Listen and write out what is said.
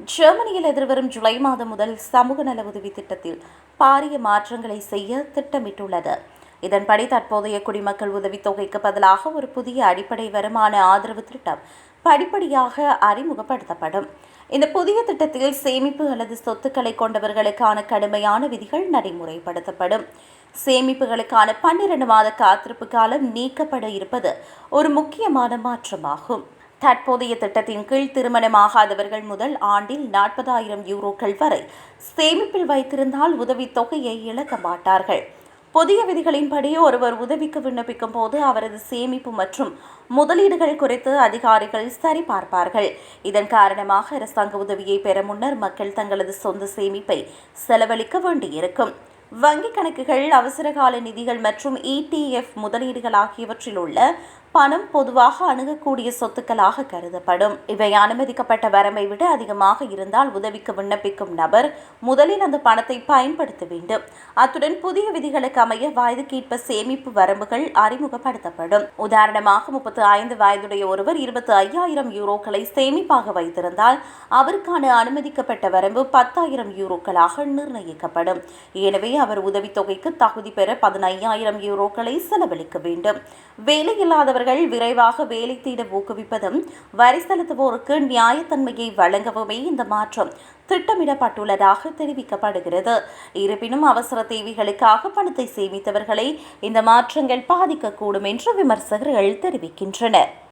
ஜெர்மனியில் எதிர்வரும் ஜூலை மாதம் முதல் சமூக நல உதவி திட்டத்தில் பாரிய மாற்றங்களை செய்ய திட்டமிட்டுள்ளது. இதன்படி தற்போதைய குடிமக்கள் உதவித்தொகைக்கு பதிலாக ஒரு புதிய அடிப்படை வருமான ஆதரவு திட்டம் படிப்படியாக அறிமுகப்படுத்தப்படும். இந்த புதிய திட்டத்தில் சேமிப்பு அல்லது சொத்துக்களை கொண்டவர்களுக்கான கடுமையான விதிகள் நடைமுறைப்படுத்தப்படும். சேமிப்புகளுக்கான 12 மாத காத்திருப்பு காலம் நீக்கப்பட இருப்பது ஒரு முக்கியமான மாற்றமாகும். தற்போதைய திட்டத்தின் கீழ் திருமணமாகாதவர்கள் முதல் ஆண்டில் 40,000 யூரோக்கள் வரை சேமிப்பில் வைத்திருந்தால் உதவித்தொகையை இழக்க மாட்டார்கள். புதிய விதிகளின்படி ஒருவர் உதவிக்கு விண்ணப்பிக்கும் போது அவரது சேமிப்பு மற்றும் முதலீடுகள் குறித்து அதிகாரிகள் சரிபார்ப்பார்கள். இதன் காரணமாக அரசாங்க உதவியை பெற முன்னர் மக்கள் தங்களது சொந்த சேமிப்பை செலவழிக்க வேண்டியிருக்கும். வங்கிக் கணக்குகள், அவசரகால நிதிகள் மற்றும் ETF முதலீடுகள் ஆகியவற்றில் உள்ள பணம் பொதுவாக அணுகக்கூடிய சொத்துக்களாக கருதப்படும். இவை அனுமதிக்கப்பட்ட வரம்பை விட அதிகமாக இருந்தால் உதவிக்கு விண்ணப்பிக்கும் நபர் முதலில் அந்த பணத்தை பயன்படுத்த வேண்டும். அத்துடன் புதிய விதிகளுக்கு அமைய வயதுக்கேற்ப சேமிப்பு வரம்புகள் அறிமுகப்படுத்தப்படும். உதாரணமாக 35 வயதுடைய ஒருவர் 25,000 யூரோக்களை சேமிப்பாக வைத்திருந்தால் அவருக்கான அனுமதிக்கப்பட்ட வரம்பு 10,000 யூரோக்களாக நிர்ணயிக்கப்படும். எனவே அவர் உதவித்தொகைக்கு தகுதி பெற 15,000 யூரோக்களை செலவழிக்க வேண்டும். வேலையில்லாதவர்கள் விரைவாக வேலை தேட ஊக்குவிப்பதும் வரி செலுத்துவோருக்கு நியாயத்தன்மையை வழங்கவுமே இந்த மாற்றம் திட்டமிடப்பட்டுள்ளதாக தெரிவிக்கப்படுகிறது. இருப்பினும் அவசர தேவைகளுக்காக பணத்தை சேமித்தவர்களை இந்த மாற்றங்கள் பாதிக்கக்கூடும் என்று விமர்சகர்கள் தெரிவிக்கின்றனர்.